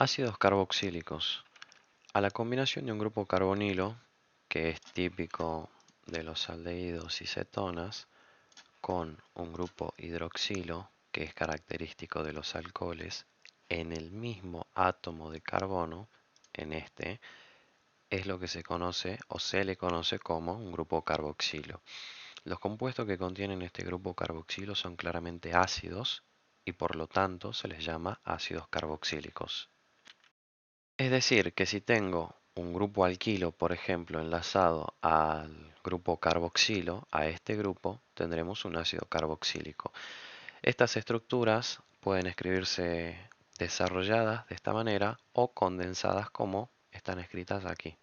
Ácidos carboxílicos. A la combinación de un grupo carbonilo, que es típico de los aldehídos y cetonas, con un grupo hidroxilo, que es característico de los alcoholes, en el mismo átomo de carbono, en este, es lo que se conoce o se le conoce como un grupo carboxilo. Los compuestos que contienen este grupo carboxilo son claramente ácidos y por lo tanto se les llama ácidos carboxílicos. Es decir, que si tengo un grupo alquilo, por ejemplo, enlazado al grupo carboxilo, a este grupo, tendremos un ácido carboxílico. Estas estructuras pueden escribirse desarrolladas de esta manera o condensadas como están escritas aquí.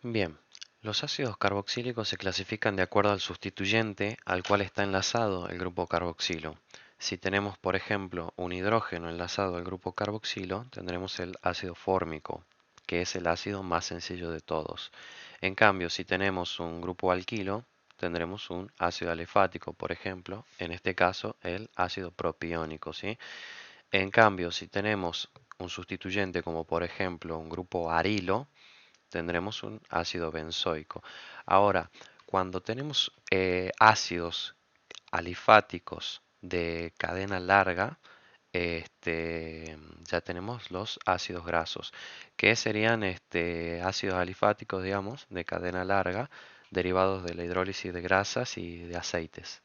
Bien, los ácidos carboxílicos se clasifican de acuerdo al sustituyente al cual está enlazado el grupo carboxilo. Si tenemos, por ejemplo, un hidrógeno enlazado al grupo carboxilo, tendremos el ácido fórmico, que es el ácido más sencillo de todos. En cambio, si tenemos un grupo alquilo, tendremos un ácido alifático, por ejemplo, en este caso el ácido propiónico, ¿sí? En cambio, si tenemos un sustituyente como por ejemplo un grupo arilo, tendremos un ácido benzoico. Ahora, cuando tenemos ácidos alifáticos de cadena larga, ya tenemos los ácidos grasos, que serían ácidos alifáticos, digamos, de cadena larga, derivados de la hidrólisis de grasas y de aceites.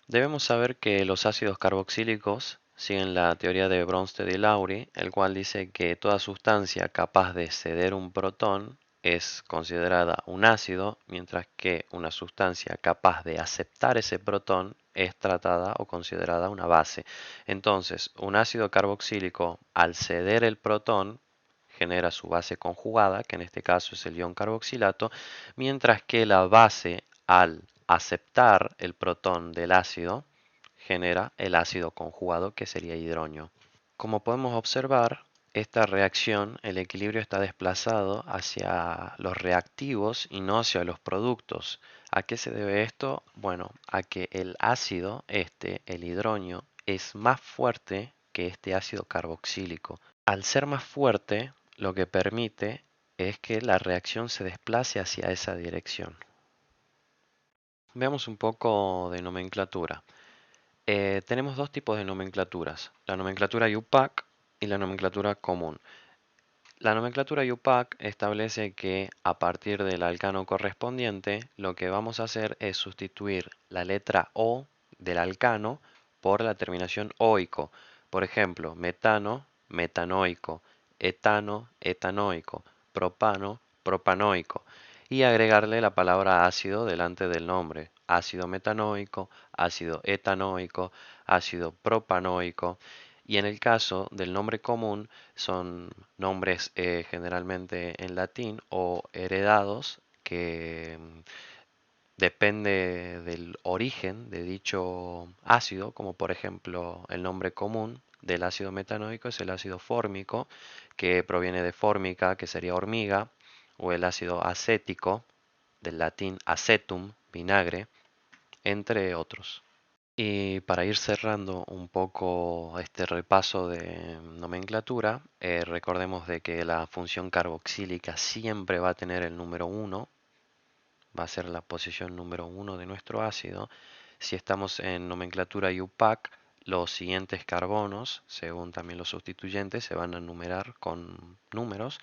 Debemos saber que los ácidos carboxílicos siguen la teoría de Bronsted y Lowry, el cual dice que toda sustancia capaz de ceder un protón es considerada un ácido, mientras que una sustancia capaz de aceptar ese protón es tratada o considerada una base. Entonces, un ácido carboxílico, al ceder el protón, genera su base conjugada, que en este caso es el ion carboxilato, mientras que la base, al aceptar el protón del ácido, genera el ácido conjugado, que sería hidronio. Como podemos observar, esta reacción, el equilibrio está desplazado hacia los reactivos y no hacia los productos. ¿A qué se debe esto? Bueno, a que el ácido, el hidronio, es más fuerte que este ácido carboxílico. Al ser más fuerte, lo que permite es que la reacción se desplace hacia esa dirección. Veamos un poco de nomenclatura. Tenemos dos tipos de nomenclaturas, la nomenclatura IUPAC y la nomenclatura común. La nomenclatura IUPAC establece que a partir del alcano correspondiente, lo que vamos a hacer es sustituir la letra O del alcano por la terminación oico. Por ejemplo, metano, metanoico, etano, etanoico, propano, propanoico. Y agregarle la palabra ácido delante del nombre. Ácido metanoico, ácido etanoico, ácido propanoico. Y en el caso del nombre común, son nombres generalmente en latín o heredados que depende del origen de dicho ácido, como por ejemplo el nombre común del ácido metanoico es el ácido fórmico, que proviene de fórmica, que sería hormiga, o el ácido acético, del latín acetum, vinagre, entre otros. Y para ir cerrando un poco este repaso de nomenclatura, recordemos de que la función carboxílica siempre va a tener el número 1, va a ser la posición número 1 de nuestro ácido. Si estamos en nomenclatura IUPAC, los siguientes carbonos, según también los sustituyentes, se van a numerar con números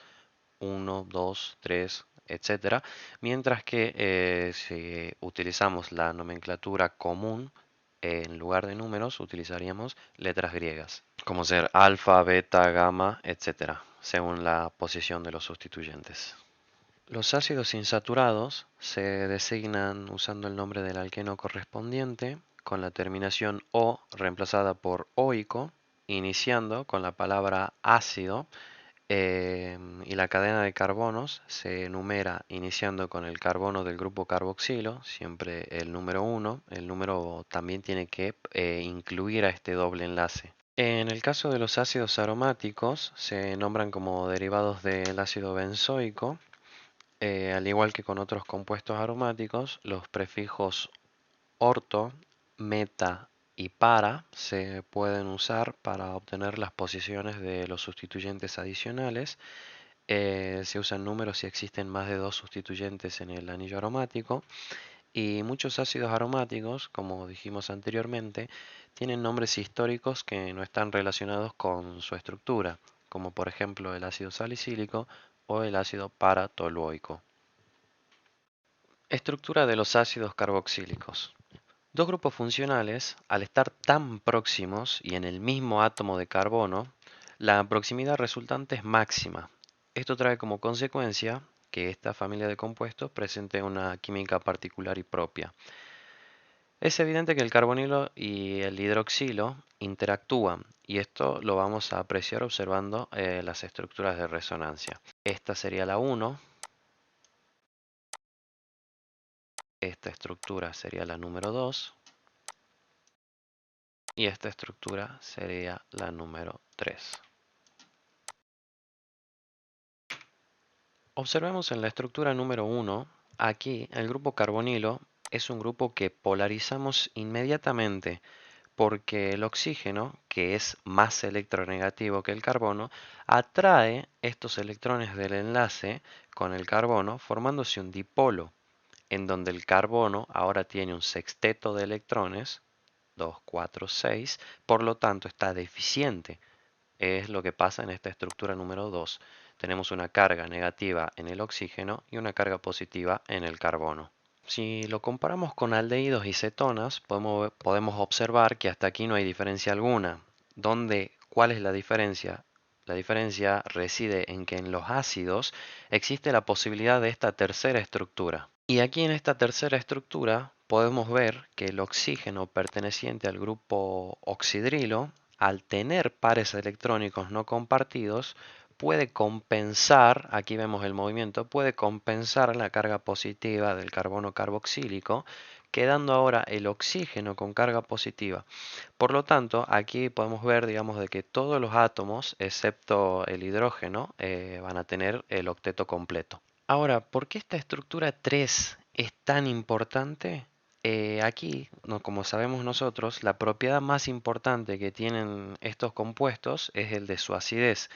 1, 2, 3, etcétera, mientras que si utilizamos la nomenclatura común, en lugar de números utilizaríamos letras griegas, como ser alfa, beta, gamma, etcétera, según la posición de los sustituyentes. Los ácidos insaturados se designan usando el nombre del alqueno correspondiente, con la terminación O reemplazada por oico, iniciando con la palabra ácido, y la cadena de carbonos se enumera iniciando con el carbono del grupo carboxilo, siempre el número 1. El número también tiene que incluir a este doble enlace. En el caso de los ácidos aromáticos, se nombran como derivados del ácido benzoico. Al igual que con otros compuestos aromáticos, los prefijos orto, meta y para se pueden usar para obtener las posiciones de los sustituyentes adicionales. Se usan números si existen más de dos sustituyentes en el anillo aromático. Y muchos ácidos aromáticos, como dijimos anteriormente, tienen nombres históricos que no están relacionados con su estructura, como por ejemplo el ácido salicílico o el ácido paratoluoico. Estructura de los ácidos carboxílicos. Dos grupos funcionales, al estar tan próximos y en el mismo átomo de carbono, la proximidad resultante es máxima. Esto trae como consecuencia que esta familia de compuestos presente una química particular y propia. Es evidente que el carbonilo y el hidroxilo interactúan y esto lo vamos a apreciar observando las estructuras de resonancia. Esta sería la 1, esta estructura sería la número 2 y esta estructura sería la número 3. Observemos en la estructura número 1, aquí el grupo carbonilo es un grupo que polarizamos inmediatamente porque el oxígeno, que es más electronegativo que el carbono, atrae estos electrones del enlace con el carbono formándose un dipolo, en donde el carbono ahora tiene un sexteto de electrones, 2, 4, 6, por lo tanto está deficiente. Es lo que pasa en esta estructura número 2. Tenemos una carga negativa en el oxígeno y una carga positiva en el carbono. Si lo comparamos con aldehídos y cetonas, podemos observar que hasta aquí no hay diferencia alguna. ¿Cuál es la diferencia? La diferencia reside en que en los ácidos existe la posibilidad de esta tercera estructura. Y aquí en esta tercera estructura podemos ver que el oxígeno perteneciente al grupo oxidrilo, al tener pares electrónicos no compartidos, puede compensar, aquí vemos el movimiento, puede compensar la carga positiva del carbono carboxílico, quedando ahora el oxígeno con carga positiva. Por lo tanto, aquí podemos ver, digamos, de que todos los átomos, excepto el hidrógeno, van a tener el octeto completo. Ahora, ¿por qué esta estructura 3 es tan importante? Aquí, como sabemos nosotros, la propiedad más importante que tienen estos compuestos es el de su acidez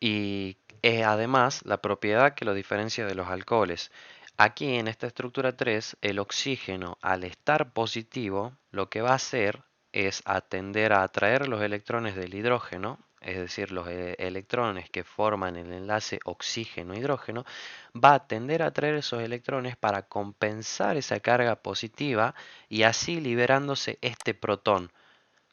y es además la propiedad que lo diferencia de los alcoholes. Aquí en esta estructura 3, el oxígeno al estar positivo lo que va a hacer es atender a atraer los electrones del hidrógeno, es decir, los electrones que forman el enlace oxígeno-hidrógeno, va a tender a atraer esos electrones para compensar esa carga positiva y así liberándose este protón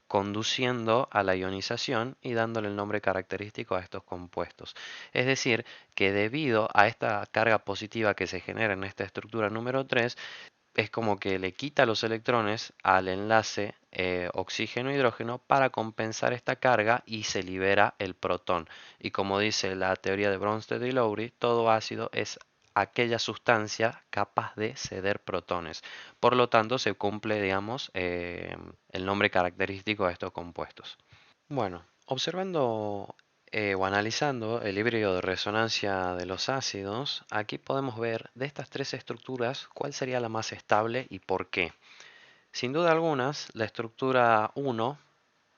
conduciendo a la ionización y dándole el nombre característico a estos compuestos. Es decir, que debido a esta carga positiva que se genera en esta estructura número 3, es como que le quita los electrones al enlace oxígeno-hidrógeno para compensar esta carga y se libera el protón. Y como dice la teoría de Bronsted y Lowry, todo ácido es aquella sustancia capaz de ceder protones. Por lo tanto, se cumple, digamos, el nombre característico de estos compuestos. Bueno, observando o analizando el híbrido de resonancia de los ácidos, aquí podemos ver de estas tres estructuras cuál sería la más estable y por qué. Sin duda algunas, la estructura 1,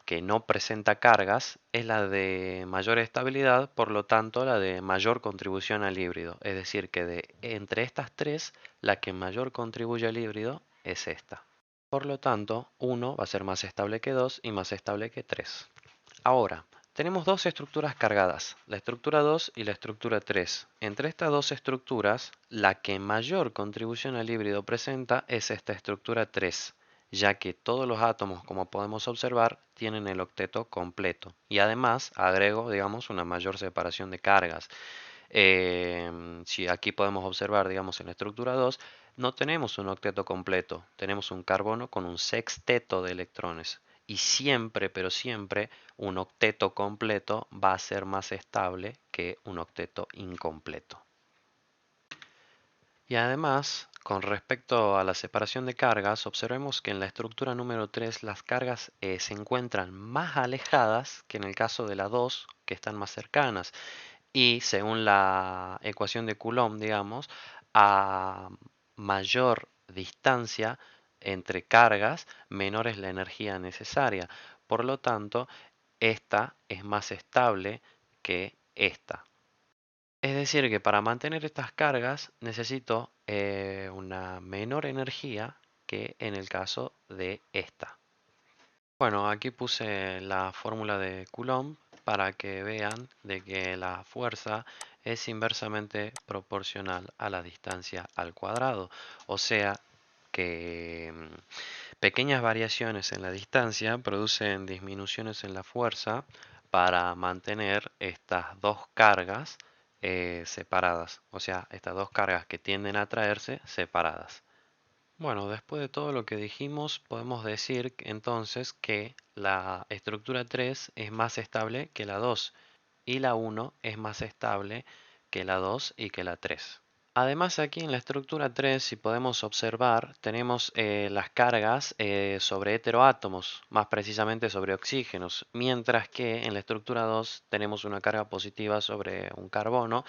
que no presenta cargas, es la de mayor estabilidad, por lo tanto la de mayor contribución al híbrido. Es decir, que entre estas tres, la que mayor contribuye al híbrido es esta. Por lo tanto, 1 va a ser más estable que 2 y más estable que 3. Ahora, tenemos dos estructuras cargadas, la estructura 2 y la estructura 3. Entre estas dos estructuras, la que mayor contribución al híbrido presenta es esta estructura 3, ya que todos los átomos, como podemos observar, tienen el octeto completo. Y además, agrego, digamos, una mayor separación de cargas. Si aquí podemos observar, digamos, en la estructura 2, no tenemos un octeto completo, tenemos un carbono con un sexteto de electrones. Y siempre, pero siempre, un octeto completo va a ser más estable que un octeto incompleto. Y además, con respecto a la separación de cargas, observemos que en la estructura número 3 las cargas se encuentran más alejadas que en el caso de la 2, que están más cercanas. Y según la ecuación de Coulomb, digamos, a mayor distancia entre cargas, menor es la energía necesaria. Por lo tanto, esta es más estable que esta. Es decir, que para mantener estas cargas necesito una menor energía que en el caso de esta. Bueno, aquí puse la fórmula de Coulomb para que vean de que la fuerza es inversamente proporcional a la distancia al cuadrado. O sea que pequeñas variaciones en la distancia producen disminuciones en la fuerza para mantener estas dos cargas separadas. O sea, estas dos cargas que tienden a atraerse separadas. Bueno, después de todo lo que dijimos, podemos decir entonces que la estructura 3 es más estable que la 2 y la 1 es más estable que la 2 y que la 3. Además, aquí en la estructura 3, si podemos observar, tenemos las cargas sobre heteroátomos, más precisamente sobre oxígenos, mientras que en la estructura 2 tenemos una carga positiva sobre un carbono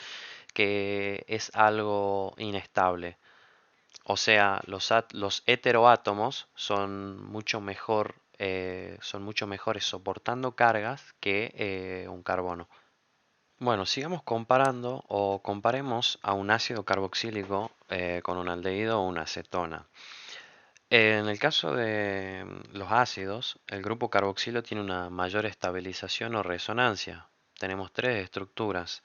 que es algo inestable. O sea, los heteroátomos son mucho mejores soportando cargas que un carbono. Bueno, sigamos comparando o comparemos a un ácido carboxílico con un aldehído o una acetona. En el caso de los ácidos, el grupo carboxilo tiene una mayor estabilización o resonancia. Tenemos tres estructuras.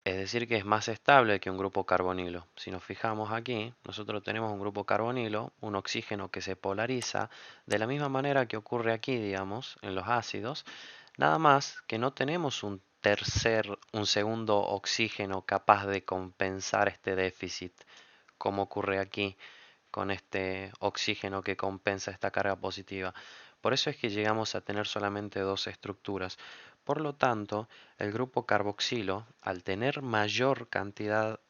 Es decir, que es más estable que un grupo carbonilo. Si nos fijamos aquí, nosotros tenemos un grupo carbonilo, un oxígeno que se polariza de la misma manera que ocurre aquí, digamos, en los ácidos, nada más que no tenemos un segundo oxígeno capaz de compensar este déficit, como ocurre aquí con este oxígeno que compensa esta carga positiva. Por eso es que llegamos a tener solamente dos estructuras. Por lo tanto, el grupo carboxilo, al tener mayor cantidad,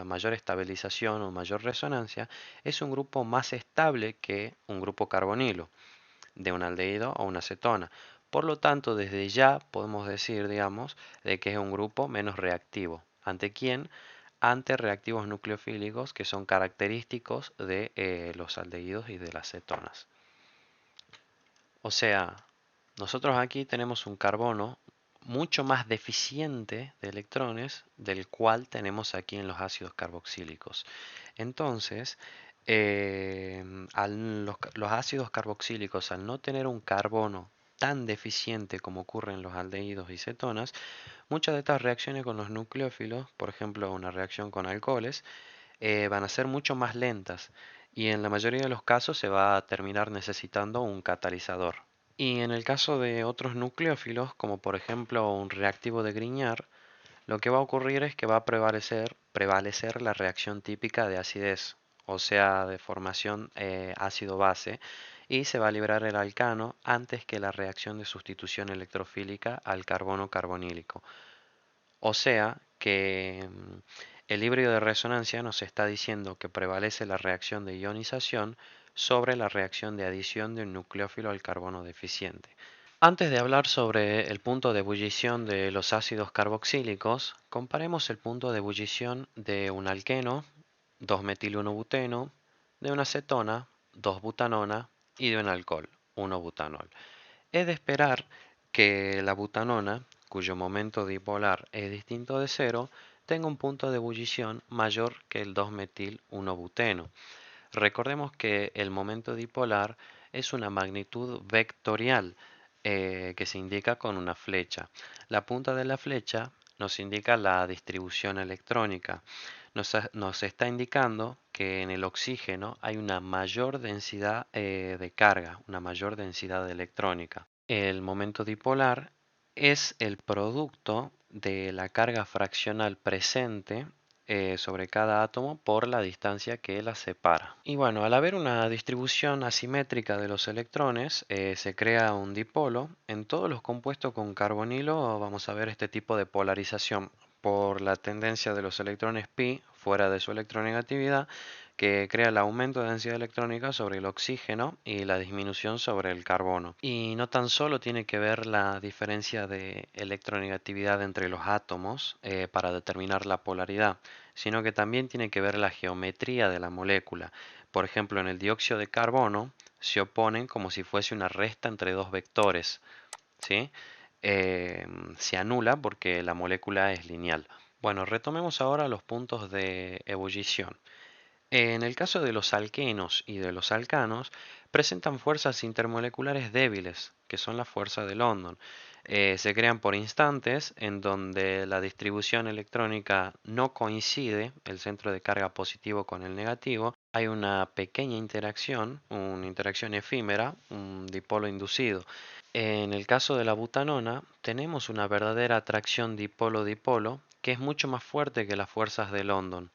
mayor estabilización o mayor resonancia, es un grupo más estable que un grupo carbonilo, de un aldehído o una acetona. Por lo tanto, desde ya podemos decir, digamos, de que es un grupo menos reactivo. ¿Ante quién? Ante reactivos nucleofílicos que son característicos de los aldehídos y de las cetonas. O sea, nosotros aquí tenemos un carbono mucho más deficiente de electrones del cual tenemos aquí en los ácidos carboxílicos. Entonces, los ácidos carboxílicos, al no tener un carbono tan deficiente como ocurre en los aldehídos y cetonas, muchas de estas reacciones con los nucleófilos, por ejemplo una reacción con alcoholes, van a ser mucho más lentas y en la mayoría de los casos se va a terminar necesitando un catalizador. Y en el caso de otros nucleófilos, como por ejemplo un reactivo de Grignard, lo que va a ocurrir es que va a prevalecer la reacción típica de acidez, o sea, de formación ácido-base, y se va a liberar el alcano antes que la reacción de sustitución electrofílica al carbono carbonílico. O sea que el híbrido de resonancia nos está diciendo que prevalece la reacción de ionización sobre la reacción de adición de un nucleófilo al carbono deficiente. Antes de hablar sobre el punto de ebullición de los ácidos carboxílicos, comparemos el punto de ebullición de un alqueno, 2-metil-1-buteno, de una acetona, 2-butanona y de un alcohol, 1-butanol. Es de esperar que la butanona, cuyo momento dipolar es distinto de cero, tenga un punto de ebullición mayor que el 2-metil-1-buteno. Recordemos que el momento dipolar es una magnitud vectorial que se indica con una flecha. La punta de la flecha nos indica la distribución electrónica. Nos está indicando que en el oxígeno hay una mayor densidad de carga, una mayor densidad electrónica. El momento dipolar es el producto de la carga fraccional presente sobre cada átomo por la distancia que la separa. Y bueno, al haber una distribución asimétrica de los electrones, se crea un dipolo. En todos los compuestos con carbonilo vamos a ver este tipo de polarización por la tendencia de los electrones pi fuera de su electronegatividad que crea el aumento de densidad electrónica sobre el oxígeno y la disminución sobre el carbono. Y no tan solo tiene que ver la diferencia de electronegatividad entre los átomos para determinar la polaridad, sino que también tiene que ver la geometría de la molécula. Por ejemplo, en el dióxido de carbono se oponen como si fuese una resta entre dos vectores, ¿sí? Se anula porque la molécula es lineal. Bueno, retomemos ahora los puntos de ebullición. En el caso de los alquenos y de los alcanos, presentan fuerzas intermoleculares débiles, que son las fuerzas de London. Se crean por instantes en donde la distribución electrónica no coincide, el centro de carga positivo con el negativo. Hay una pequeña interacción, una interacción efímera, un dipolo inducido. En el caso de la butanona, tenemos una verdadera atracción dipolo-dipolo que es mucho más fuerte que las fuerzas de London.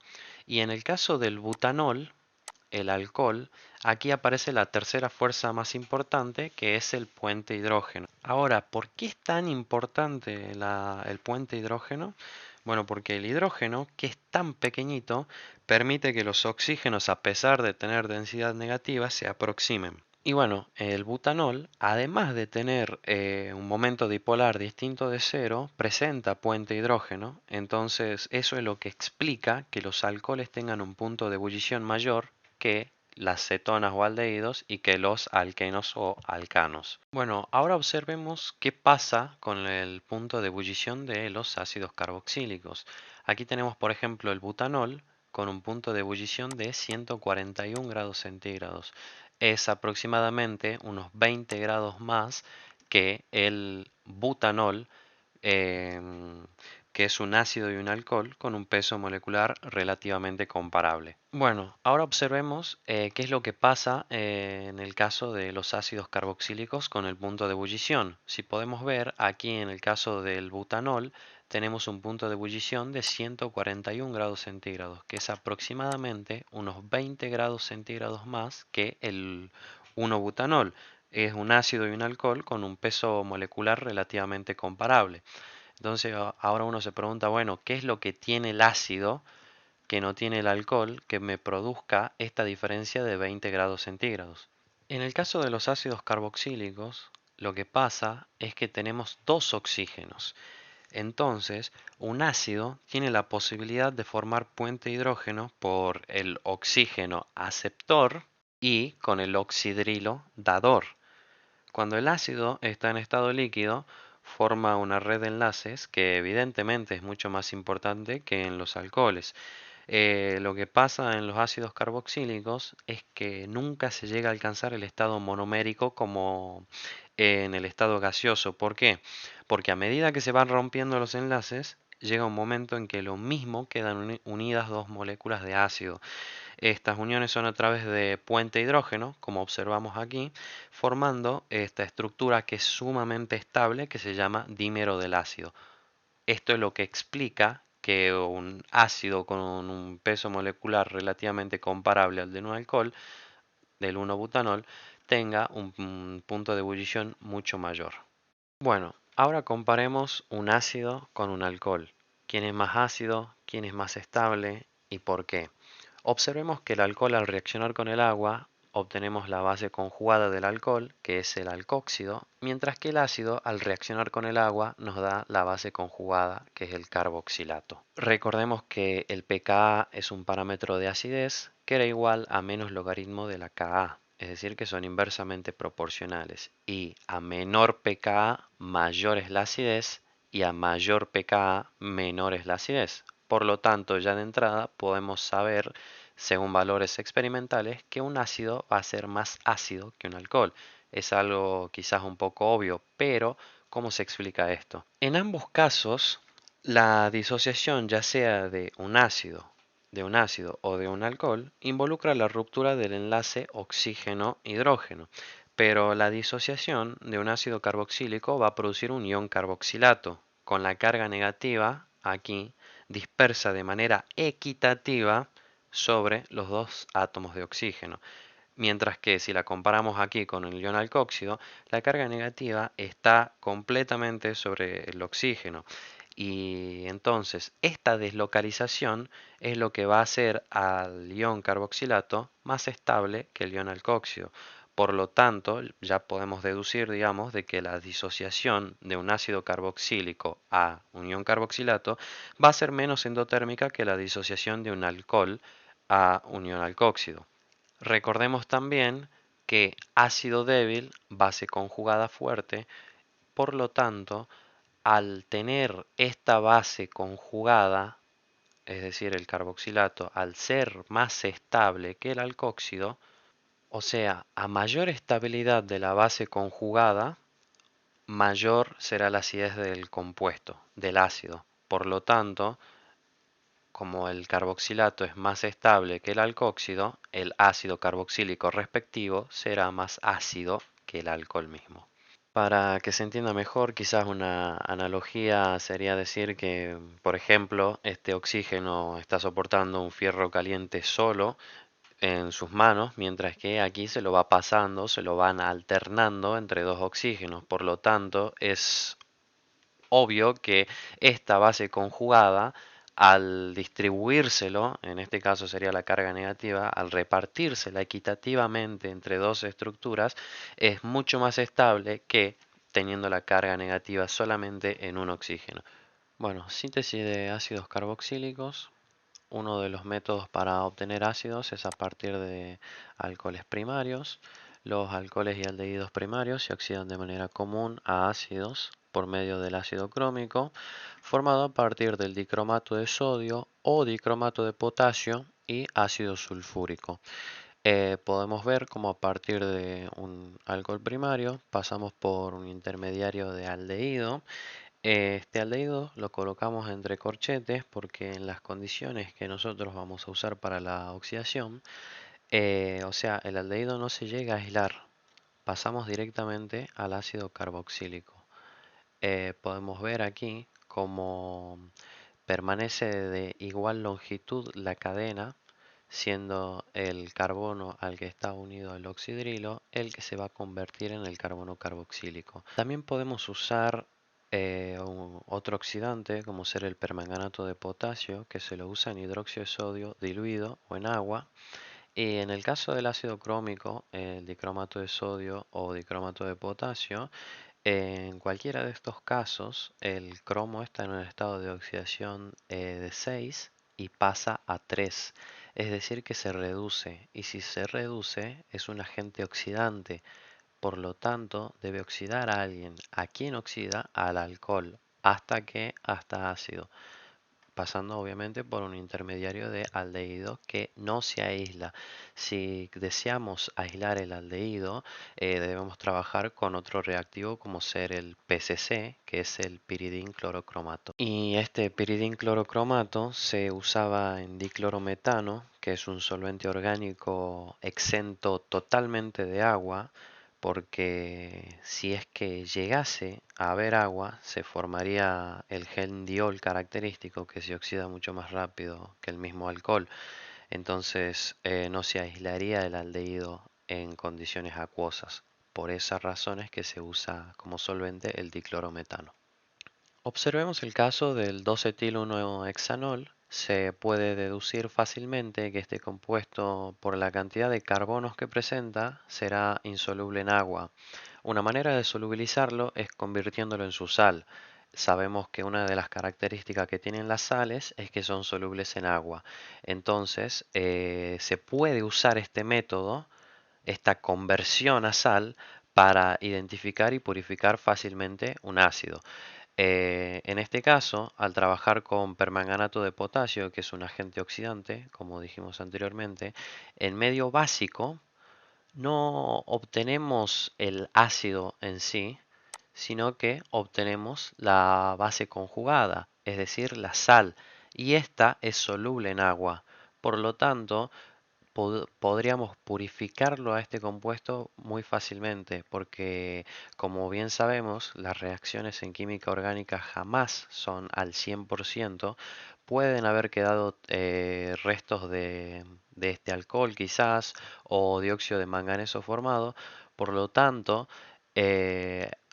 Y en el caso del butanol, el alcohol, aquí aparece la tercera fuerza más importante, que es el puente hidrógeno. Ahora, ¿por qué es tan importante el puente hidrógeno? Bueno, porque el hidrógeno, que es tan pequeñito, permite que los oxígenos, a pesar de tener densidad negativa, se aproximen. Y bueno, el butanol, además de tener un momento dipolar distinto de cero, presenta puente hidrógeno. Entonces, eso es lo que explica que los alcoholes tengan un punto de ebullición mayor que las cetonas o aldehídos y que los alquenos o alcanos. Bueno, ahora observemos qué pasa con el punto de ebullición de los ácidos carboxílicos. Aquí tenemos, por ejemplo, el butanol con un punto de ebullición de 141 grados centígrados. Es aproximadamente unos 20 grados más que el butanol, em, que es un ácido y un alcohol con un peso molecular relativamente comparable. Bueno, ahora observemos qué es lo que pasa en el caso de los ácidos carboxílicos con el punto de ebullición. Si podemos ver, aquí en el caso del butanol tenemos un punto de ebullición de 141 grados centígrados, que es aproximadamente unos 20 grados centígrados más que el 1-butanol. Es un ácido y un alcohol con un peso molecular relativamente comparable. Entonces ahora uno se pregunta, bueno, ¿qué es lo que tiene el ácido que no tiene el alcohol que me produzca esta diferencia de 20 grados centígrados? En el caso de los ácidos carboxílicos, lo que pasa es que tenemos dos oxígenos. Entonces, un ácido tiene la posibilidad de formar puente hidrógeno por el oxígeno aceptor y con el oxidrilo dador. Cuando el ácido está en estado líquido, forma una red de enlaces que evidentemente es mucho más importante que en los alcoholes. Lo que pasa en los ácidos carboxílicos es que nunca se llega a alcanzar el estado monomérico como en el estado gaseoso. ¿Por qué? Porque a medida que se van rompiendo los enlaces, llega un momento en que lo mismo quedan unidas dos moléculas de ácido. Estas uniones son a través de puente hidrógeno, como observamos aquí, formando esta estructura que es sumamente estable que se llama dímero del ácido. Esto es lo que explica que un ácido con un peso molecular relativamente comparable al de un alcohol, del 1-butanol, tenga un punto de ebullición mucho mayor. Bueno, ahora comparemos un ácido con un alcohol. ¿Quién es más ácido? ¿Quién es más estable? ¿Y por qué? Observemos que el alcohol, al reaccionar con el agua, obtenemos la base conjugada del alcohol, que es el alcóxido, mientras que el ácido, al reaccionar con el agua, nos da la base conjugada, que es el carboxilato. Recordemos que el pKa es un parámetro de acidez que era igual a menos logaritmo de la Ka, es decir, que son inversamente proporcionales. Y a menor pKa, mayor es la acidez, y a mayor pKa, menor es la acidez. Por lo tanto, ya de entrada podemos saber, según valores experimentales, que un ácido va a ser más ácido que un alcohol. Es algo quizás un poco obvio, pero ¿cómo se explica esto? En ambos casos, la disociación, ya sea de un ácido o de un alcohol, involucra la ruptura del enlace oxígeno-hidrógeno. Pero la disociación de un ácido carboxílico va a producir un ion carboxilato, con la carga negativa aquí dispersa de manera equitativa sobre los dos átomos de oxígeno. Mientras que si la comparamos aquí con el ion alcóxido, la carga negativa está completamente sobre el oxígeno. Y entonces esta deslocalización es lo que va a hacer al ion carboxilato más estable que el ion alcoxio. Por lo tanto, ya podemos deducir, digamos, de que la disociación de un ácido carboxílico a un ion carboxilato va a ser menos endotérmica que la disociación de un alcohol a un ion alcóxido. Recordemos también que ácido débil, base conjugada fuerte, por lo tanto, al tener esta base conjugada, es decir, el carboxilato, al ser más estable que el alcóxido, o sea, a mayor estabilidad de la base conjugada, mayor será la acidez del compuesto, del ácido. Por lo tanto, como el carboxilato es más estable que el alcóxido, el ácido carboxílico respectivo será más ácido que el alcohol mismo. Para que se entienda mejor, quizás una analogía sería decir que, por ejemplo, este oxígeno está soportando un fierro caliente solo en sus manos, mientras que aquí se lo va pasando, se lo van alternando entre dos oxígenos. Por lo tanto, es obvio que esta base conjugada, al distribuírselo, en este caso sería la carga negativa, al repartírsela equitativamente entre dos estructuras, es mucho más estable que teniendo la carga negativa solamente en un oxígeno. Bueno, síntesis de ácidos carboxílicos. Uno de los métodos para obtener ácidos es a partir de alcoholes primarios. Los alcoholes y aldehídos primarios se oxidan de manera común a ácidos por medio del ácido crómico, formado a partir del dicromato de sodio o dicromato de potasio y ácido sulfúrico. Podemos ver cómo a partir de un alcohol primario pasamos por un intermediario de aldehído. Este aldehído lo colocamos entre corchetes porque en las condiciones que nosotros vamos a usar para la oxidación, o sea, el aldehído no se llega a aislar, pasamos directamente al ácido carboxílico. Podemos ver aquí cómo permanece de igual longitud la cadena, siendo el carbono al que está unido el oxidrilo el que se va a convertir en el carbono carboxílico. También podemos usar otro oxidante como ser el permanganato de potasio, que se lo usa en hidróxido de sodio diluido o en agua. Y en el caso del ácido crómico, el dicromato de sodio o dicromato de potasio, en cualquiera de estos casos, el cromo está en un estado de oxidación de 6 y pasa a 3, es decir, que se reduce, y si se reduce es un agente oxidante, por lo tanto debe oxidar a alguien. ¿A quién oxida? Al alcohol. ¿Hasta qué? Hasta ácido, pasando obviamente por un intermediario de aldehído que no se aísla. Si deseamos aislar el aldehído, debemos trabajar con otro reactivo como ser el PCC, que es el piridín clorocromato. Y este piridín clorocromato se usaba en diclorometano, que es un solvente orgánico exento totalmente de agua, porque si es que llegase a haber agua, se formaría el gel diol característico que se oxida mucho más rápido que el mismo alcohol. Entonces no se aislaría el aldehído en condiciones acuosas. Por esas razones que se usa como solvente el diclorometano. Observemos el caso del 2-etil-1-hexanol. Se puede deducir fácilmente que este compuesto, por la cantidad de carbonos que presenta, será insoluble en agua. Una manera de solubilizarlo es convirtiéndolo en su sal. Sabemos que una de las características que tienen las sales es que son solubles en agua. Entonces, se puede usar este método, esta conversión a sal, para identificar y purificar fácilmente un ácido. En este caso, al trabajar con permanganato de potasio, que es un agente oxidante, como dijimos anteriormente, en medio básico no obtenemos el ácido en sí, sino que obtenemos la base conjugada, es decir, la sal, y esta es soluble en agua. Por lo tanto, podríamos purificarlo a este compuesto muy fácilmente, porque como bien sabemos, las reacciones en química orgánica jamás son al 100%, pueden haber quedado restos de este alcohol quizás, o dióxido de manganeso formado, por lo tanto,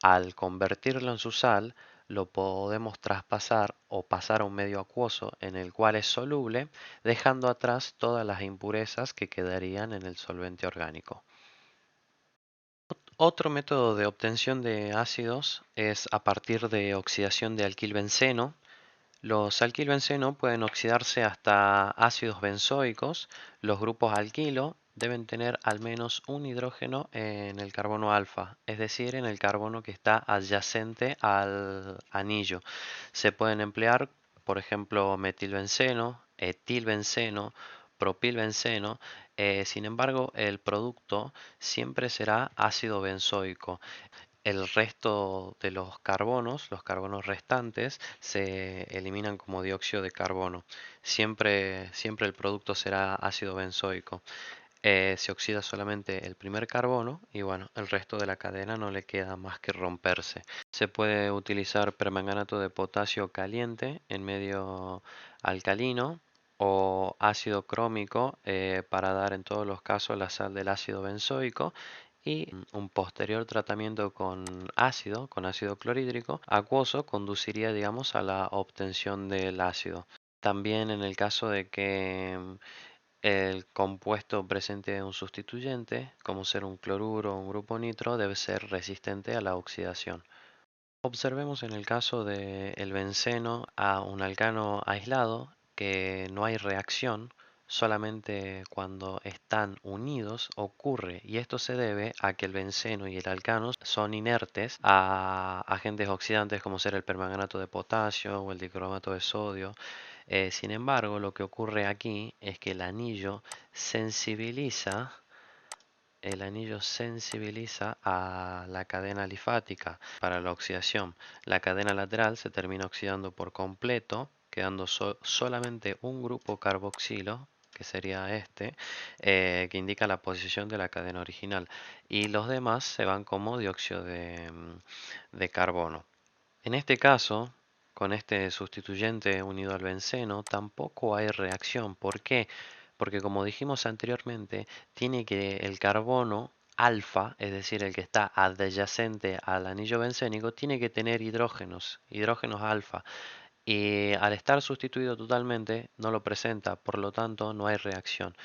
al convertirlo en su sal, lo podemos traspasar o pasar a un medio acuoso en el cual es soluble, dejando atrás todas las impurezas que quedarían en el solvente orgánico. Otro método de obtención de ácidos es a partir de oxidación de alquilbenceno. Los alquilbenceno pueden oxidarse hasta ácidos benzoicos. Los grupos alquilo deben tener al menos un hidrógeno en el carbono alfa, es decir, en el carbono que está adyacente al anillo. Se pueden emplear, por ejemplo, metilbenceno, etilbenceno, propilbenceno. Sin embargo, el producto siempre será ácido benzoico. El resto de los carbonos restantes, se eliminan como dióxido de carbono. Siempre el producto será ácido benzoico. Se oxida solamente el primer carbono y bueno, el resto de la cadena no le queda más que romperse. Se puede utilizar permanganato de potasio caliente en medio alcalino o ácido crómico para dar en todos los casos la sal del ácido benzoico, y un posterior tratamiento con ácido clorhídrico acuoso conduciría, digamos, a la obtención del ácido. También en el caso de que el compuesto presente un sustituyente, como ser un cloruro o un grupo nitro, debe ser resistente a la oxidación. Observemos en el caso del benceno a un alcano aislado que no hay reacción, solamente cuando están unidos ocurre, y esto se debe a que el benceno y el alcano son inertes a agentes oxidantes como ser el permanganato de potasio o el dicromato de sodio. Sin embargo, lo que ocurre aquí es que el anillo sensibiliza a la cadena alifática para la oxidación. La cadena lateral se termina oxidando por completo, quedando solamente un grupo carboxilo, que sería este, que indica la posición de la cadena original, y los demás se van como dióxido de carbono. En este caso, con este sustituyente unido al benceno, tampoco hay reacción. ¿Por qué? Porque como dijimos anteriormente, tiene que el carbono alfa, es decir, el que está adyacente al anillo bencénico, tiene que tener hidrógenos alfa. Y al estar sustituido totalmente, no lo presenta, por lo tanto no hay reacción.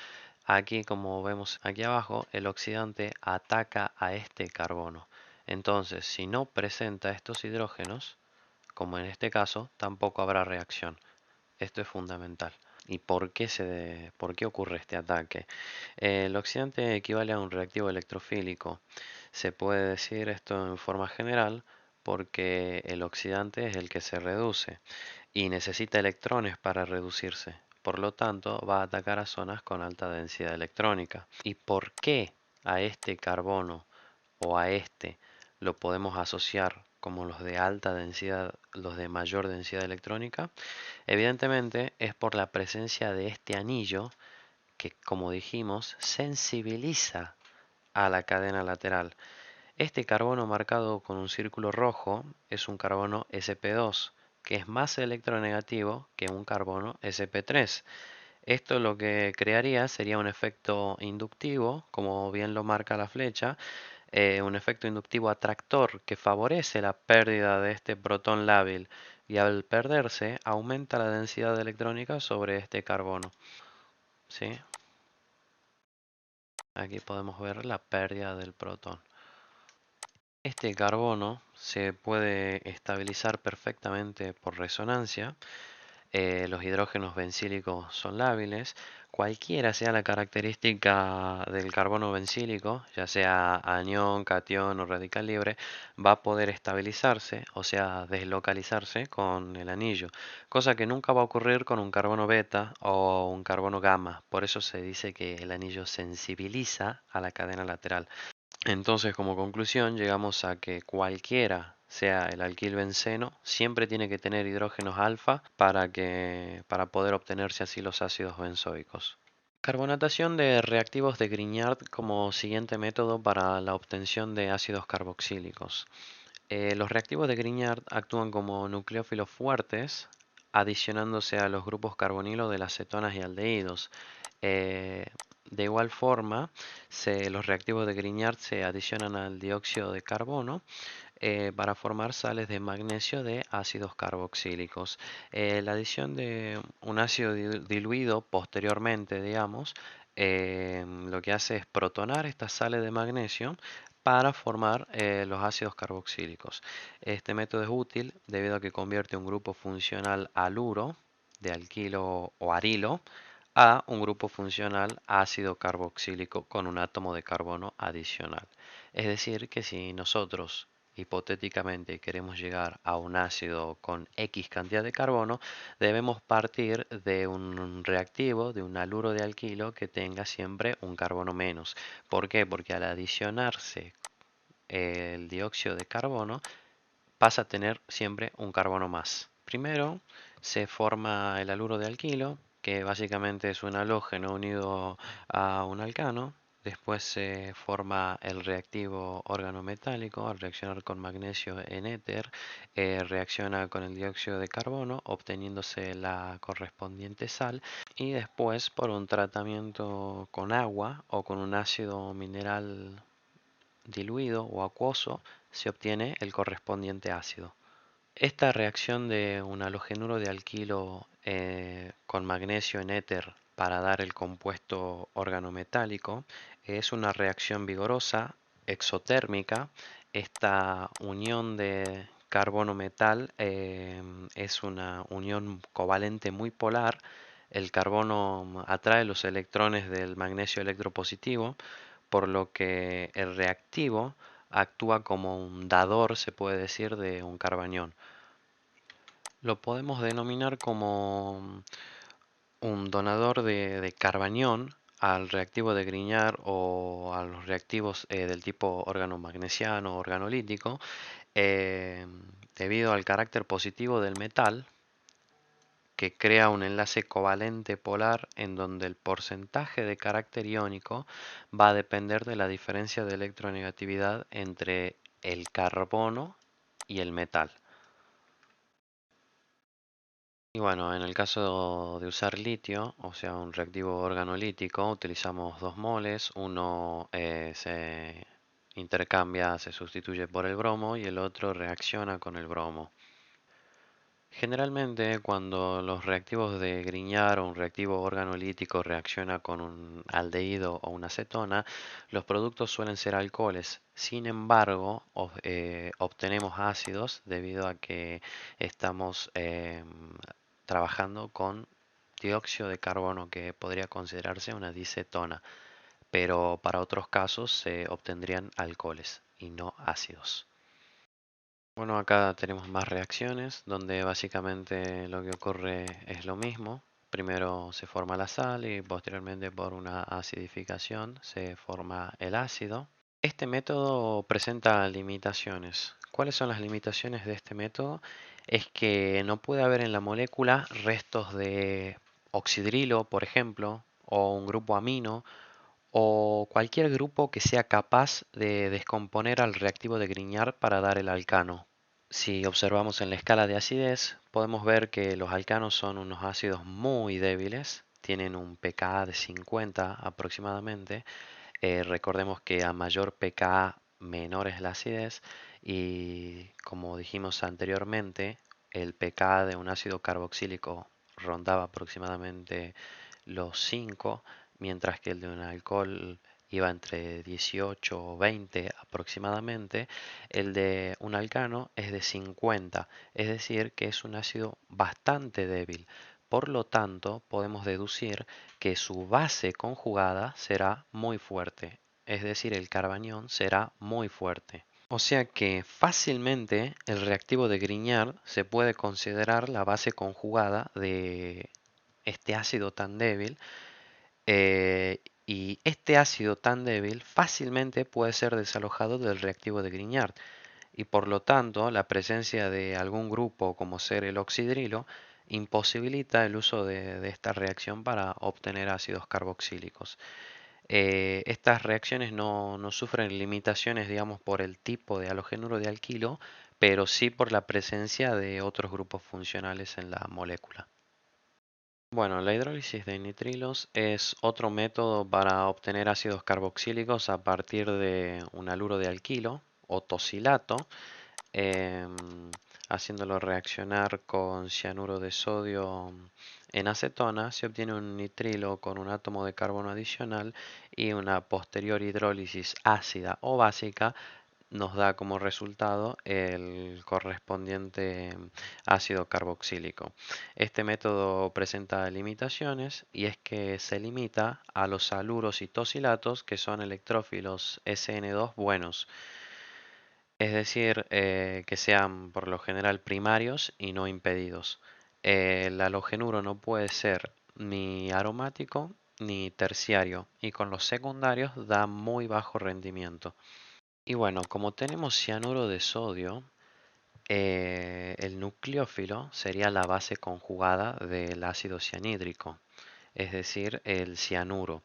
Aquí, como vemos aquí abajo, el oxidante ataca a este carbono. Entonces, si no presenta estos hidrógenos, como en este caso, tampoco habrá reacción. Esto es fundamental. ¿Y por qué ocurre este ataque? El oxidante equivale a un reactivo electrofílico. Se puede decir esto en forma general porque el oxidante es el que se reduce y necesita electrones para reducirse. Por lo tanto, va a atacar a zonas con alta densidad electrónica. ¿Y por qué a este carbono o a este lo podemos asociar como los de alta densidad, los de mayor densidad electrónica? Evidentemente es por la presencia de este anillo que, como dijimos, sensibiliza a la cadena lateral. Este carbono marcado con un círculo rojo es un carbono sp2, que es más electronegativo que un carbono sp3. Esto lo que crearía sería un efecto inductivo, como bien lo marca la flecha, un efecto inductivo atractor que favorece la pérdida de este protón lábil, y al perderse aumenta la densidad electrónica sobre este carbono. ¿Sí? Aquí podemos ver la pérdida del protón. Este carbono se puede estabilizar perfectamente por resonancia. Los hidrógenos bencílicos son lábiles. Cualquiera sea la característica del carbono bencílico, ya sea anión, catión o radical libre, va a poder estabilizarse, o sea, deslocalizarse con el anillo, cosa que nunca va a ocurrir con un carbono beta o un carbono gamma. Por eso se dice que el anillo sensibiliza a la cadena lateral. Entonces, como conclusión, llegamos a que cualquiera sea el alquil benceno, siempre tiene que tener hidrógenos alfa para poder obtenerse así los ácidos benzoicos. Carbonatación de reactivos de Grignard como siguiente método para la obtención de ácidos carboxílicos. Los reactivos de Grignard actúan como nucleófilos fuertes, adicionándose a los grupos carbonilo de las cetonas y aldehídos. Eh, de igual forma, los reactivos de Grignard se adicionan al dióxido de carbono para formar sales de magnesio de ácidos carboxílicos. La adición de un ácido diluido posteriormente, digamos, lo que hace es protonar estas sales de magnesio para formar los ácidos carboxílicos. Este método es útil debido a que convierte un grupo funcional haluro de alquilo o arilo a un grupo funcional ácido carboxílico con un átomo de carbono adicional. Es decir, que si nosotros hipotéticamente queremos llegar a un ácido con X cantidad de carbono, debemos partir de un reactivo, de un haluro de alquilo que tenga siempre un carbono menos. ¿Por qué? Porque al adicionarse el dióxido de carbono, pasa a tener siempre un carbono más. Primero se forma el haluro de alquilo, que básicamente es un halógeno unido a un alcano. Después se forma el reactivo organometálico al reaccionar con magnesio en éter, reacciona con el dióxido de carbono obteniéndose la correspondiente sal y después por un tratamiento con agua o con un ácido mineral diluido o acuoso se obtiene el correspondiente ácido. Esta reacción de un halogenuro de alquilo con magnesio en éter para dar el compuesto organometálico es una reacción vigorosa, exotérmica. Esta unión de carbono-metal es una unión covalente muy polar. El carbono atrae los electrones del magnesio electropositivo, por lo que el reactivo actúa como un dador, se puede decir, de un carbanión. Lo podemos denominar como un donador de carbanión al reactivo de Grignard o a los reactivos del tipo organomagnesiano o organolítico, eh, debido al carácter positivo del metal, que crea un enlace covalente polar en donde el porcentaje de carácter iónico va a depender de la diferencia de electronegatividad entre el carbono y el metal. Y bueno, en el caso de usar litio, o sea, un reactivo organolítico, utilizamos dos moles. Uno se intercambia, se sustituye por el bromo y el otro reacciona con el bromo. Generalmente, cuando los reactivos de Grignard o un reactivo organolítico reacciona con un aldehído o una acetona, los productos suelen ser alcoholes. Sin embargo, obtenemos ácidos debido a que estamos trabajando con dióxido de carbono, que podría considerarse una dicetona, pero para otros casos se obtendrían alcoholes y no ácidos. Bueno, acá tenemos más reacciones donde básicamente lo que ocurre es lo mismo. Primero se forma la sal y posteriormente por una acidificación se forma el ácido. Este método presenta limitaciones. ¿Cuáles son las limitaciones de este método? Es que no puede haber en la molécula restos de oxidrilo, por ejemplo, o un grupo amino, o cualquier grupo que sea capaz de descomponer al reactivo de Grignard para dar el alcano. Si observamos en la escala de acidez, podemos ver que los alcanos son unos ácidos muy débiles, tienen un pKa de 50 aproximadamente. Recordemos que a mayor pKa menor es la acidez y como dijimos anteriormente, el pKa de un ácido carboxílico rondaba aproximadamente los 5, mientras que el de un alcohol iba entre 18 o 20 aproximadamente. El de un alcano es de 50, es decir, que es un ácido bastante débil. Por lo tanto, podemos deducir que su base conjugada será muy fuerte, es decir, el carbanión será muy fuerte. O sea que fácilmente el reactivo de Grignard se puede considerar la base conjugada de este ácido tan débil, y este ácido tan débil fácilmente puede ser desalojado del reactivo de Grignard y por lo tanto la presencia de algún grupo como ser el oxidrilo imposibilita el uso de esta reacción para obtener ácidos carboxílicos. Estas reacciones no sufren limitaciones, digamos, por el tipo de halogenuro de alquilo, pero sí por la presencia de otros grupos funcionales en la molécula. Bueno, la hidrólisis de nitrilos es otro método para obtener ácidos carboxílicos a partir de un haluro de alquilo o tosilato. haciéndolo reaccionar con cianuro de sodio en acetona, se obtiene un nitrilo con un átomo de carbono adicional y una posterior hidrólisis ácida o básica nos da como resultado el correspondiente ácido carboxílico. Este método presenta limitaciones y es que se limita a los haluros y tosilatos que son electrófilos SN2 buenos, es decir, que sean por lo general primarios y no impedidos. El halogenuro no puede ser ni aromático ni terciario y con los secundarios da muy bajo rendimiento. Y bueno, como tenemos cianuro de sodio, el nucleófilo sería la base conjugada del ácido cianhídrico, es decir, el cianuro.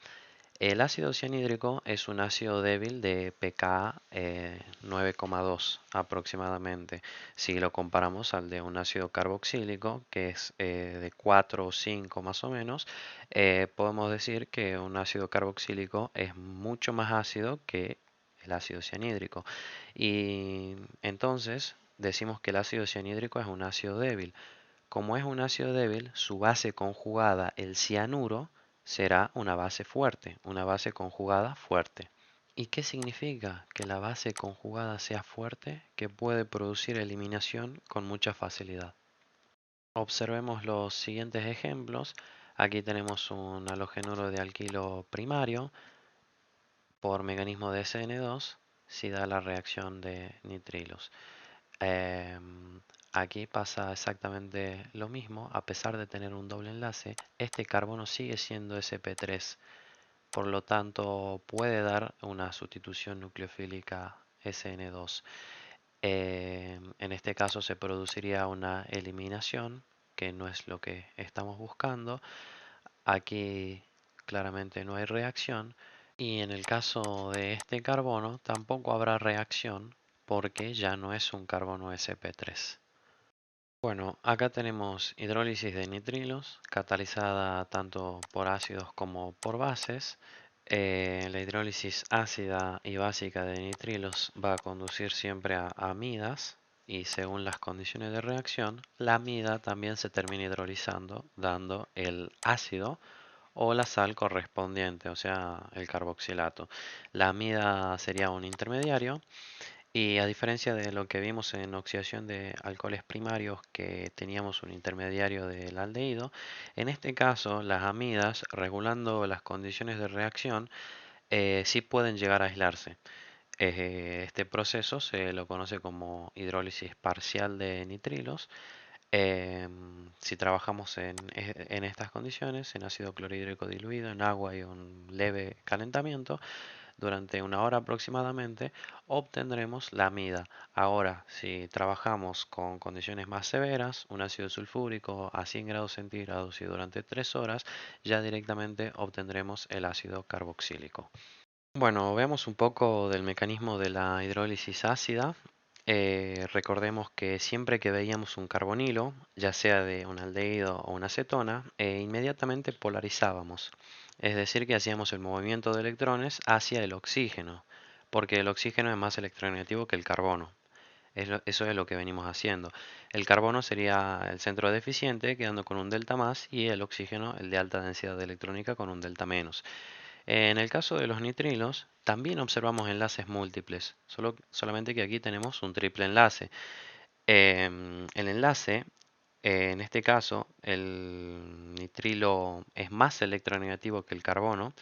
El ácido cianhídrico es un ácido débil de pKa 9,2 aproximadamente. Si lo comparamos al de un ácido carboxílico, que es de 4 o 5 más o menos, podemos decir que un ácido carboxílico es mucho más ácido que el ácido cianhídrico. Y entonces decimos que el ácido cianhídrico es un ácido débil. Como es un ácido débil, su base conjugada, el cianuro, será una base fuerte, una base conjugada fuerte. ¿Y qué significa que la base conjugada sea fuerte? Que puede producir eliminación con mucha facilidad. Observemos los siguientes ejemplos. Aquí tenemos un halogenuro de alquilo primario por mecanismo de SN2 si da la reacción de nitrilos. Aquí pasa exactamente lo mismo, a pesar de tener un doble enlace, este carbono sigue siendo sp3, por lo tanto puede dar una sustitución nucleofílica SN2. En este caso se produciría una eliminación, que no es lo que estamos buscando. Aquí claramente no hay reacción. Y en el caso de este carbono tampoco habrá reacción porque ya no es un carbono sp3. Bueno, acá tenemos hidrólisis de nitrilos, catalizada tanto por ácidos como por bases. La hidrólisis ácida y básica de nitrilos va a conducir siempre a amidas y según las condiciones de reacción, la amida también se termina hidrolizando, dando el ácido o la sal correspondiente, o sea, el carboxilato. La amida sería un intermediario y a diferencia de lo que vimos en oxidación de alcoholes primarios que teníamos un intermediario del aldehído, en este caso las amidas, regulando las condiciones de reacción, sí pueden llegar a aislarse. Este proceso se lo conoce como hidrólisis parcial de nitrilos. Si trabajamos en estas condiciones, en ácido clorhídrico diluido, en agua y un leve calentamiento, durante una hora aproximadamente, obtendremos la amida. Ahora, si trabajamos con condiciones más severas, un ácido sulfúrico a 100 grados centígrados y durante 3 horas, ya directamente obtendremos el ácido carboxílico. Bueno, veamos un poco del mecanismo de la hidrólisis ácida. Recordemos que siempre que veíamos un carbonilo, ya sea de un aldehído o una acetona, inmediatamente polarizábamos. Es decir, que hacíamos el movimiento de electrones hacia el oxígeno, porque el oxígeno es más electronegativo que el carbono. Eso es lo que venimos haciendo. El carbono sería el centro deficiente, quedando con un delta más, y el oxígeno, el de alta densidad electrónica, con un delta menos. En el caso de los nitrilos, también observamos enlaces múltiples, solamente que aquí tenemos un triple enlace. El enlace, en este caso, el nitrilo es más electronegativo que el carbono.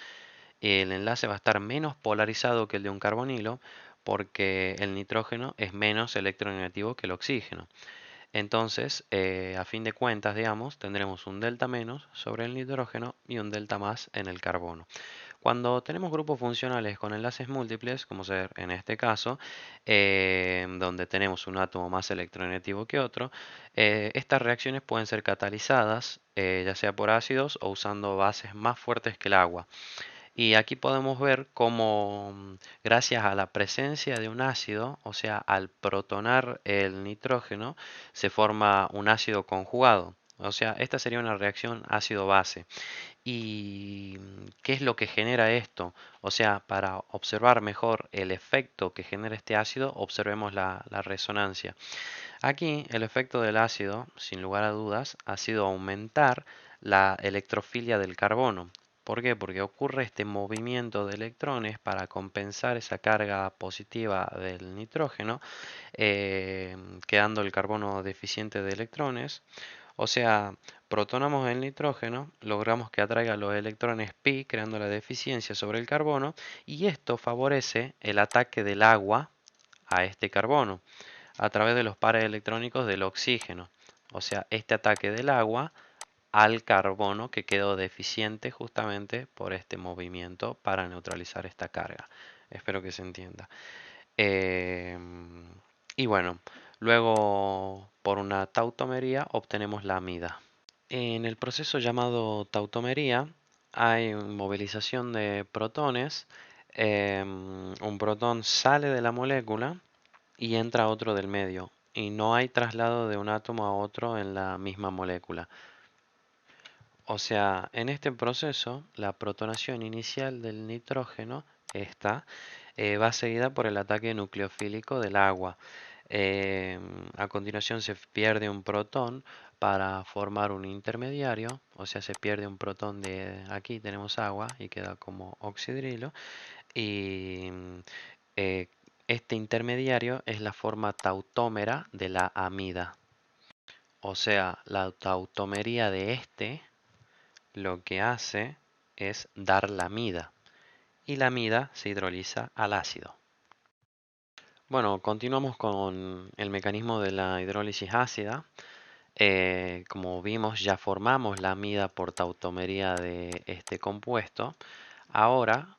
El enlace va a estar menos polarizado que el de un carbonilo porque el nitrógeno es menos electronegativo que el oxígeno. Entonces, a fin de cuentas, digamos, tendremos un delta menos sobre el nitrógeno y un delta más en el carbono. Cuando tenemos grupos funcionales con enlaces múltiples, como ser en este caso, donde tenemos un átomo más electronegativo que otro, estas reacciones pueden ser catalizadas, ya sea por ácidos o usando bases más fuertes que el agua. Y aquí podemos ver cómo, gracias a la presencia de un ácido, o sea, al protonar el nitrógeno, se forma un ácido conjugado. O sea, esta sería una reacción ácido-base. ¿Y qué es lo que genera esto? O sea, para observar mejor el efecto que genera este ácido, observemos la resonancia. Aquí el efecto del ácido, sin lugar a dudas, ha sido aumentar la electrofilia del carbono. ¿Por qué? Porque ocurre este movimiento de electrones para compensar esa carga positiva del nitrógeno, quedando el carbono deficiente de electrones. O sea, protonamos el nitrógeno, logramos que atraiga los electrones pi, creando la deficiencia sobre el carbono, y esto favorece el ataque del agua a este carbono a través de los pares electrónicos del oxígeno. O sea, este ataque del agua al carbono que quedó deficiente justamente por este movimiento para neutralizar esta carga. Espero que se entienda. Y bueno, luego por una tautomería obtenemos la amida. En el proceso llamado tautomería hay movilización de protones. Un protón sale de la molécula y entra otro del medio, y no hay traslado de un átomo a otro en la misma molécula. O sea, en este proceso, la protonación inicial del nitrógeno, esta, va seguida por el ataque nucleofílico del agua. Eh, a continuación se pierde un protón para formar un intermediario, o sea, se pierde un protón de aquí tenemos agua y queda como oxidrilo. Y eh, este intermediario es la forma tautómera de la amida. O sea, la tautomería de este lo que hace es dar la amida. Y la amida se hidroliza al ácido. Bueno, continuamos con el mecanismo de la hidrólisis ácida. Como vimos, ya formamos la amida por tautomería de este compuesto. Ahora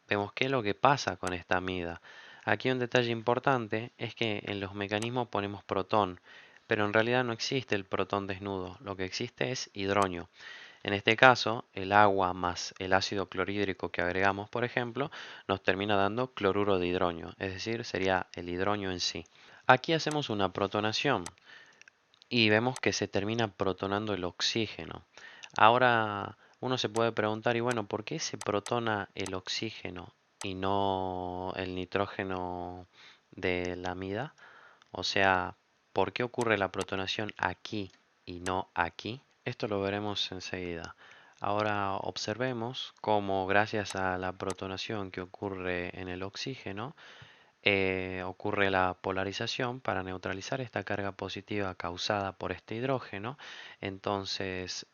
vemos qué es lo que pasa con esta amida. Aquí un detalle importante es que en los mecanismos ponemos protón, pero en realidad no existe el protón desnudo, lo que existe es hidronio. En este caso, el agua más el ácido clorhídrico que agregamos, por ejemplo, nos termina dando cloruro de hidronio, es decir, sería el hidronio en sí. Aquí hacemos una protonación y vemos que se termina protonando el oxígeno. Ahora uno se puede preguntar, y bueno, ¿por qué se protona el oxígeno y no el nitrógeno de la amida? O sea, ¿por qué ocurre la protonación aquí y no aquí? Esto lo veremos enseguida. Ahora observemos cómo gracias a la protonación que ocurre en el oxígeno, ocurre la polarización para neutralizar esta carga positiva causada por este hidrógeno. Entonces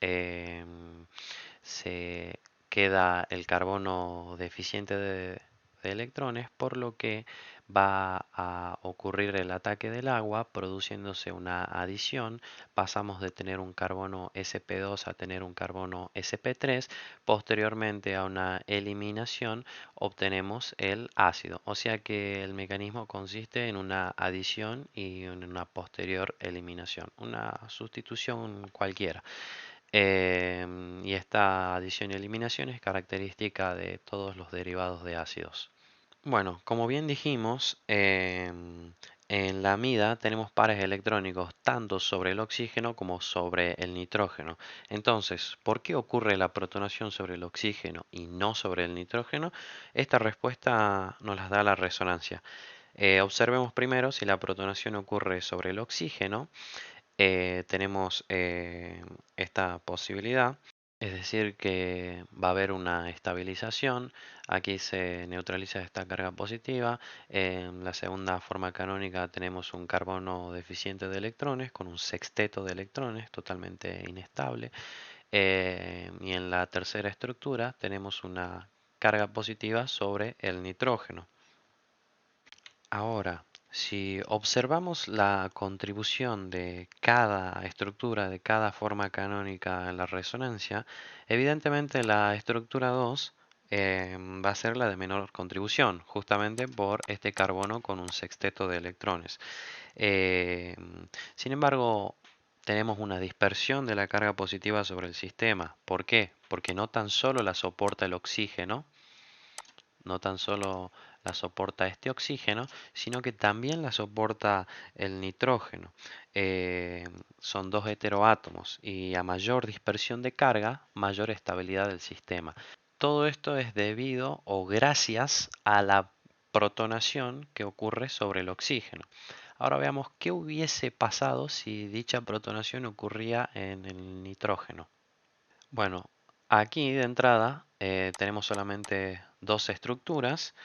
se queda el carbono deficiente de electrones, por lo que va a ocurrir el ataque del agua produciéndose una adición. Pasamos de tener un carbono sp2 a tener un carbono sp3. Posteriormente a una eliminación obtenemos el ácido. O sea que el mecanismo consiste en una adición y en una posterior eliminación, una sustitución cualquiera. Y esta adición y eliminación es característica de todos los derivados de ácidos. Bueno, como bien dijimos, en la amida tenemos pares electrónicos tanto sobre el oxígeno como sobre el nitrógeno. Entonces, ¿por qué ocurre la protonación sobre el oxígeno y no sobre el nitrógeno? Esta respuesta nos la da la resonancia. Observemos primero si la protonación ocurre sobre el oxígeno. Tenemos esta posibilidad, es decir, que va a haber una estabilización. Aquí se neutraliza esta carga positiva. En la segunda forma canónica tenemos un carbono deficiente de electrones con un sexteto de electrones totalmente inestable. Y en la tercera estructura tenemos una carga positiva sobre el nitrógeno. Ahora, si observamos la contribución de cada estructura, de cada forma canónica en la resonancia, evidentemente la estructura 2 va a ser la de menor contribución, justamente por este carbono con un sexteto de electrones. Eh, Sin embargo, tenemos una dispersión de la carga positiva sobre el sistema. ¿Por qué? Porque no tan solo la soporta el oxígeno, No tan solo la soporta este oxígeno, sino que también la soporta el nitrógeno. Eh, Son dos heteroátomos y a mayor dispersión de carga, mayor estabilidad del sistema. Todo esto es debido o gracias a la protonación que ocurre sobre el oxígeno. Ahora veamos qué hubiese pasado si dicha protonación ocurría en el nitrógeno. Bueno, aquí de entrada tenemos solamente dos estructuras,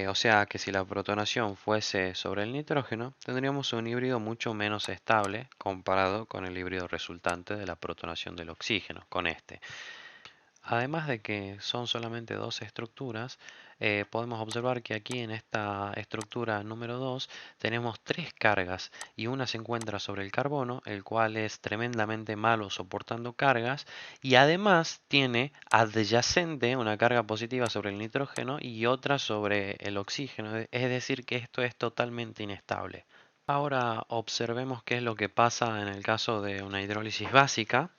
o sea que si la protonación fuese sobre el nitrógeno, tendríamos un híbrido mucho menos estable comparado con el híbrido resultante de la protonación del oxígeno, con este. Además de que son solamente dos estructuras, podemos observar que aquí en esta estructura número 2 tenemos tres cargas y una se encuentra sobre el carbono, el cual es tremendamente malo soportando cargas, y además tiene adyacente una carga positiva sobre el nitrógeno y otra sobre el oxígeno, es decir que esto es totalmente inestable. Ahora observemos qué es lo que pasa en el caso de una hidrólisis básica.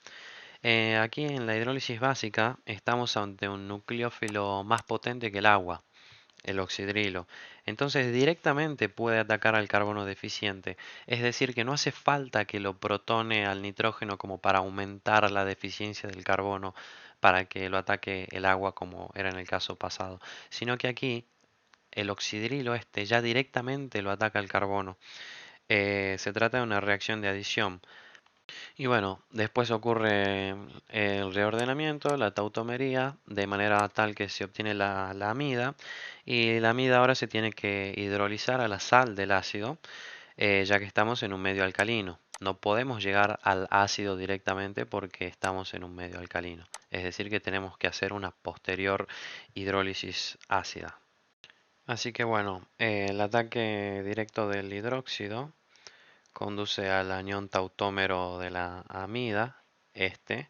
Aquí en la hidrólisis básica estamos ante un nucleófilo más potente que el agua, el oxidrilo. Entonces directamente puede atacar al carbono deficiente. Es decir, que no hace falta que lo protone al nitrógeno como para aumentar la deficiencia del carbono para que lo ataque el agua como era en el caso pasado, sino que aquí el oxidrilo este ya directamente lo ataca al carbono. Se trata de una reacción de adición. Y bueno, después ocurre el reordenamiento, la tautomería, de manera tal que se obtiene la amida, y la amida ahora se tiene que hidrolizar a la sal del ácido, ya que estamos en un medio alcalino. No podemos llegar al ácido directamente porque estamos en un medio alcalino. Es decir, que tenemos que hacer una posterior hidrólisis ácida. Así que bueno, el ataque directo del hidróxido conduce al anión tautómero de la amida, este.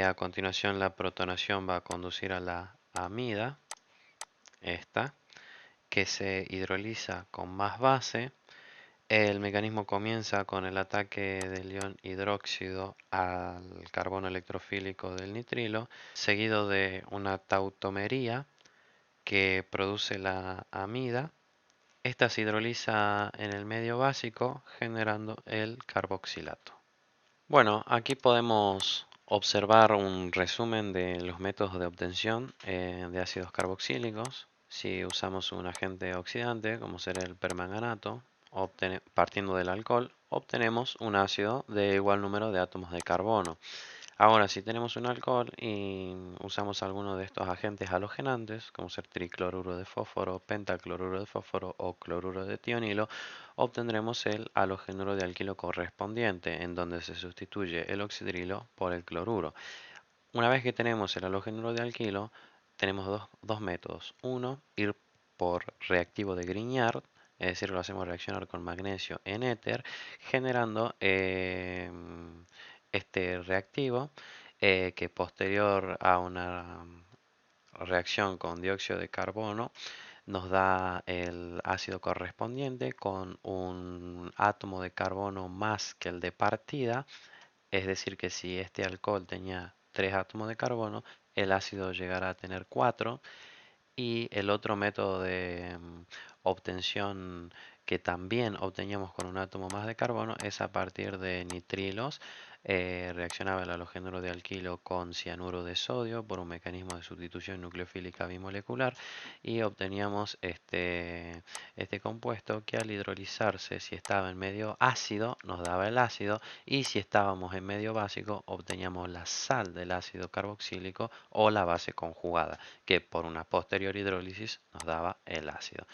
A continuación la protonación va a conducir a la amida, esta, que se hidroliza con más base. El mecanismo comienza con el ataque del ion hidróxido al carbono electrofílico del nitrilo, seguido de una tautomería que produce la amida. Esta se hidroliza en el medio básico generando el carboxilato. Bueno, aquí podemos observar un resumen de los métodos de obtención de ácidos carboxílicos. Si usamos un agente oxidante, como será el permanganato, partiendo del alcohol, obtenemos un ácido de igual número de átomos de carbono. Ahora, si tenemos un alcohol y usamos alguno de estos agentes halogenantes, como ser tricloruro de fósforo, pentacloruro de fósforo o cloruro de tionilo, obtendremos el halogenuro de alquilo correspondiente, en donde se sustituye el oxidrilo por el cloruro. Una vez que tenemos el halogenuro de alquilo, tenemos dos métodos. Uno, ir por reactivo de Grignard, es decir, lo hacemos reaccionar con magnesio en éter, generando este reactivo que posterior a una reacción con dióxido de carbono nos da el ácido correspondiente con un átomo de carbono más que el de partida, es decir que si este alcohol tenía 3 átomos de carbono, el ácido llegará a tener 4. Y el otro método de obtención que también obteníamos con un átomo más de carbono es a partir de nitrilos. Reaccionaba el halogenuro de alquilo con cianuro de sodio por un mecanismo de sustitución nucleofílica bimolecular y obteníamos este compuesto que al hidrolizarse, si estaba en medio ácido, nos daba el ácido, y si estábamos en medio básico, obteníamos la sal del ácido carboxílico o la base conjugada, que por una posterior hidrólisis nos daba el ácido.